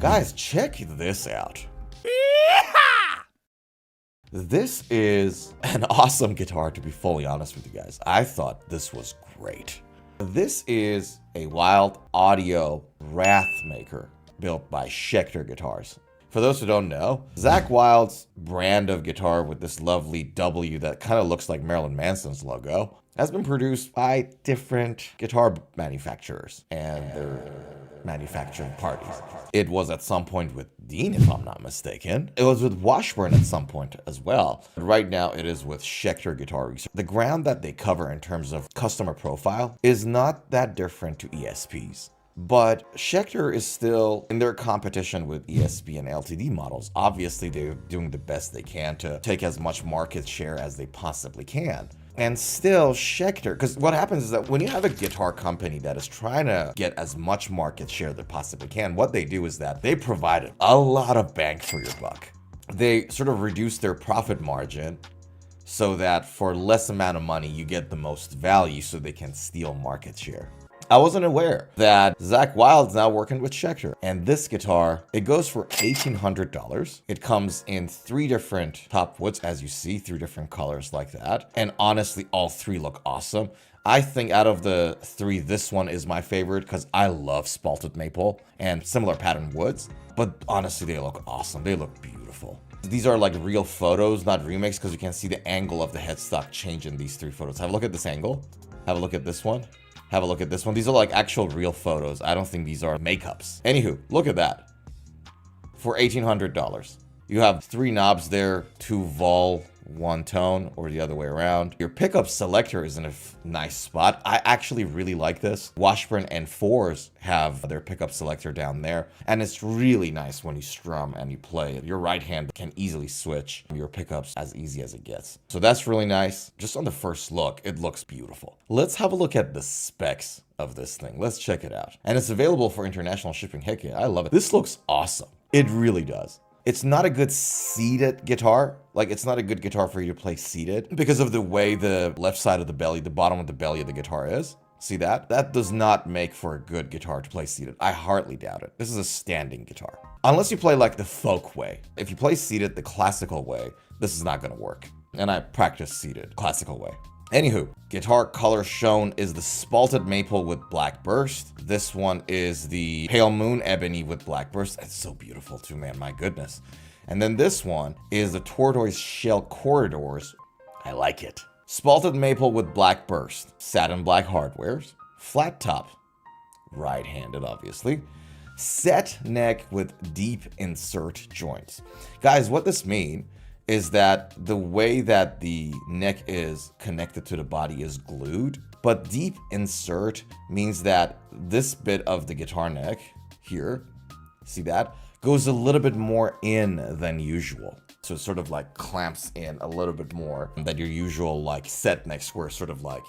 Guys, check this out. This is an awesome guitar, to be fully honest with you guys. I thought this was great. This is a Wild Audio Wrathmaker built by Schecter Guitars. For those who don't know, Zakk Wylde's brand of guitar with this lovely W that kind of looks like Marilyn Manson's logo has been produced by different guitar manufacturers and their manufacturing parties. It was at some point with Dean, if I'm not mistaken. It was with Washburn at some point as well. But right now it is with Schecter Guitar Research. The ground that they cover in terms of customer profile is not that different to ESPs. But Schecter is still in their competition with ESP and LTD models. Obviously, they're doing the best they can to take as much market share as they possibly can. And still, Schecter, because what happens is that when you have a guitar company that is trying to get as much market share they possibly can, what they do is that they provide a lot of bang for your buck. They sort of reduce their profit margin so that for less amount of money, you get the most value so they can steal market share. I wasn't aware that Zakk Wylde's now working with Schecter. And this guitar, it goes for $1,800. It comes in 3 different top woods, as you see, 3 different colors like that. And honestly, all 3 look awesome. I think out of the 3, this one is my favorite because I love spalted maple and similar pattern woods. But honestly, they look awesome. They look beautiful. These are like real photos, not remakes, because you can see the angle of the headstock change in these 3 photos. Have a look at this angle. Have a look at this one. Have a look at this one. These are like actual real photos. I don't think these are makeups. Anywho, look at that. For $1,800. You have 3 knobs there, 2 vol, 1 tone, or the other way around. Your pickup selector is in a nice spot. I actually really like this. Washburn and Fours have their pickup selector down there, and it's really nice when you strum and you play. Your right hand can easily switch your pickups as easy as it gets. So that's really nice. Just on the first look, it looks beautiful. Let's have a look at the specs of this thing. Let's check it out. And it's available for international shipping. Heck yeah, I love it. This looks awesome. It really does. It's not a good seated guitar. Like, it's not a good guitar for you to play seated because of the way the left side of the belly, the bottom of the belly of the guitar is. See that? That does not make for a good guitar to play seated. I hardly doubt it. This is a standing guitar. Unless you play like the folk way. If you play seated the classical way, this is not going to work. And I practice seated classical way. Anywho, guitar color shown is the spalted maple with black burst. This one is the pale moon ebony with black burst. It's so beautiful too, man, my goodness. And then this one is the tortoise shell corridors. I like it. Spalted maple with black burst, satin black hardwares, flat top, right-handed obviously, set neck with deep insert joints. Guys, what this means is that the way that the neck is connected to the body is glued, but deep insert means that this bit of the guitar neck here, see that, goes a little bit more in than usual. So it sort of like clamps in a little bit more than your usual like set necks where sort of like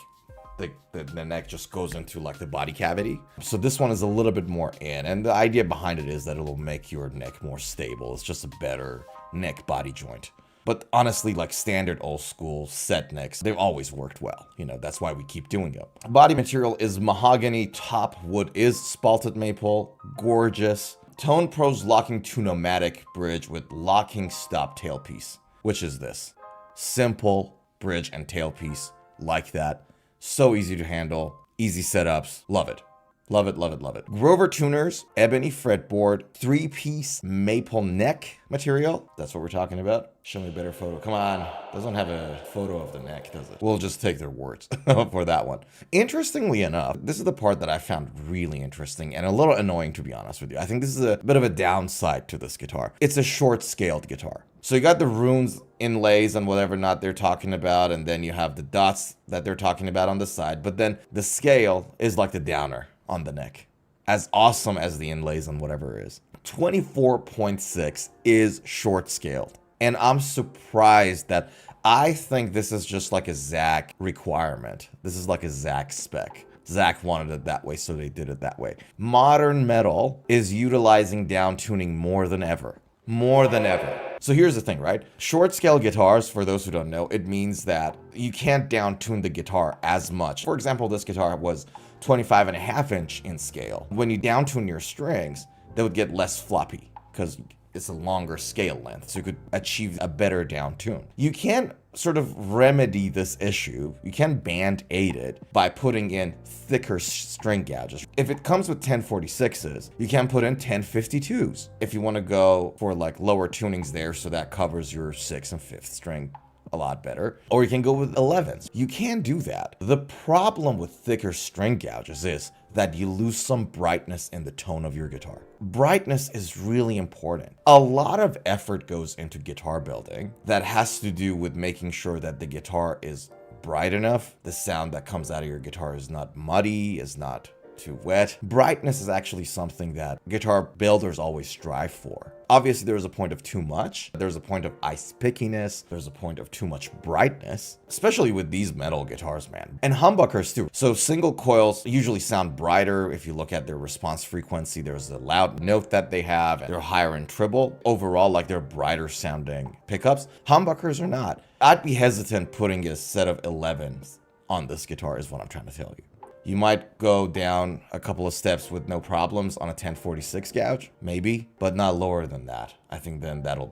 the neck just goes into like the body cavity. So this one is a little bit more in, and the idea behind it is that it'll make your neck more stable. It's just a better neck body joint. But honestly, like standard old school set necks, they've always worked well. You know, that's why we keep doing them. Body material is mahogany, top wood is spalted maple, gorgeous. Tone Pros locking tune-o-matic bridge with locking stop tailpiece, which is this. Simple bridge and tailpiece like that. So easy to handle, easy setups, love it. Love it, love it, love it. Grover tuners, ebony fretboard, 3-piece maple neck material. That's what we're talking about. Show me a better photo. Come on. Doesn't have a photo of the neck, does it? We'll just take their words for that one. Interestingly enough, this is the part that I found really interesting and a little annoying, to be honest with you. I think this is a bit of a downside to this guitar. It's a short-scaled guitar. So you got the runes, inlays, and whatever not they're talking about, and then you have the dots that they're talking about on the side, but then the scale is like the downer on the neck, as awesome as the inlays and whatever is. 24.6 is short scaled, and I'm surprised that I think this is just like a Zakk requirement. This is like a Zakk spec. Zakk wanted it that way, so they did it that way. Modern metal is utilizing down tuning more than ever. More than ever. So here's the thing, right? Short scale guitars, for those who don't know, it means that you can't down tune the guitar as much. For example, this guitar was 25.5 inch in scale. When you down tune your strings, they would get less floppy because it's a longer scale length, so you could achieve a better down tune. You can sort of remedy this issue. You can band-aid it by putting in thicker string gouges. If it comes with 1046s, you can put in 1052s if you want to go for like lower tunings there, so that covers your 6th and 5th string a lot better. Or you can go with 11s. You can do that. The problem with thicker string gouges is that you lose some brightness in the tone of your guitar. Brightness is really important. A lot of effort goes into guitar building that has to do with making sure that the guitar is bright enough. The sound that comes out of your guitar is not muddy, is not too wet. Brightness is actually something that guitar builders always strive for. Obviously, there's a point of too much. There's a point of ice pickiness. There's a point of too much brightness, especially with these metal guitars, man. And humbuckers too. So single coils usually sound brighter. If you look at their response frequency, there's a loud note that they have, and they're higher in treble. Overall, like they're brighter sounding pickups. Humbuckers are not. I'd be hesitant putting a set of 11s on this guitar is what I'm trying to tell you. You might go down a couple of steps with no problems on a 1046 gouge, maybe, but not lower than that. I think then that'll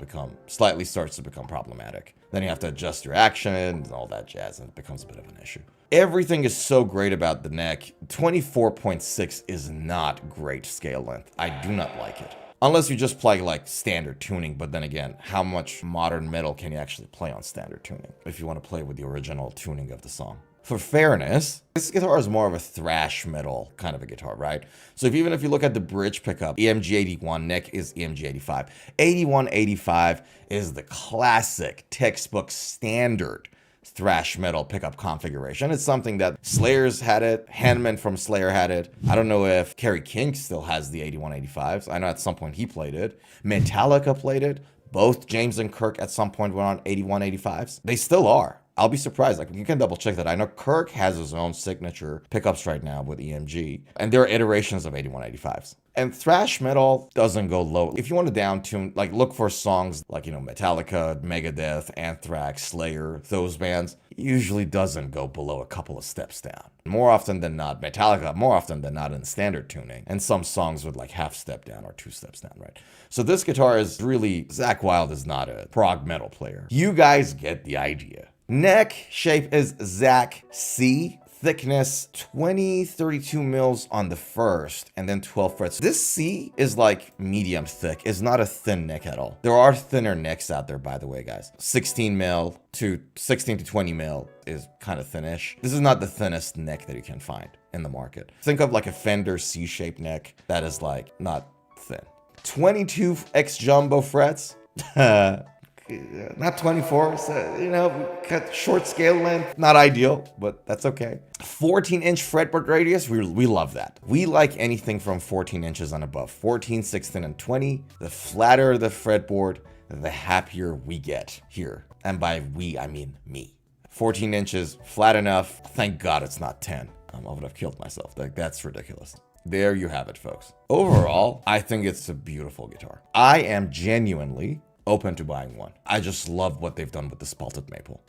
starts to become problematic. Then you have to adjust your action and all that jazz, and it becomes a bit of an issue. Everything is so great about the neck. 24.6 is not great scale length. I do not like it. Unless you just play like standard tuning, but then again, how much modern metal can you actually play on standard tuning if you want to play with the original tuning of the song? For fairness, this guitar is more of a thrash metal kind of a guitar, right? So even if you look at the bridge pickup, EMG 81, neck is EMG 85. 8185 is the classic textbook standard thrash metal pickup configuration. It's something that Slayer's had it, Hanneman from Slayer had it. I don't know if Kerry King still has the 8185s. I know at some point he played it. Metallica played it. Both James and Kirk at some point were on 8185s. They still are. I'll be surprised. Like, you can double check that. I know Kirk has his own signature pickups right now with EMG, and there are iterations of 8185s. And thrash metal doesn't go low. If you want to down tune, like look for songs like, Metallica, Megadeth, Anthrax, Slayer, those bands, usually doesn't go below a couple of steps down. More often than not, Metallica, more often than not in standard tuning, and some songs with like half step down or 2 steps down, right? So this guitar is really, Zakk Wylde is not a prog metal player. You guys get the idea. Neck shape is Zakk C. Thickness 20-32 mils on the first, and then 12 frets. This C is like medium thick. It's not a thin neck at all. There are thinner necks out there, by the way, guys. 16 to 20 mil is kind of thinnish. This is not the thinnest neck that you can find in the market. Think of like a Fender C-shaped neck that is like not thin. 22x jumbo frets. Not 24, so, cut short scale length. Not ideal, but that's okay. 14-inch fretboard radius, we love that. We like anything from 14 inches and above. 14, 16, and 20. The flatter the fretboard, the happier we get here. And by we, I mean me. 14 inches, flat enough. Thank God it's not 10. I would have killed myself. Like, that's ridiculous. There you have it, folks. Overall, I think it's a beautiful guitar. I am genuinely open to buying one. I just love what they've done with the spalted maple.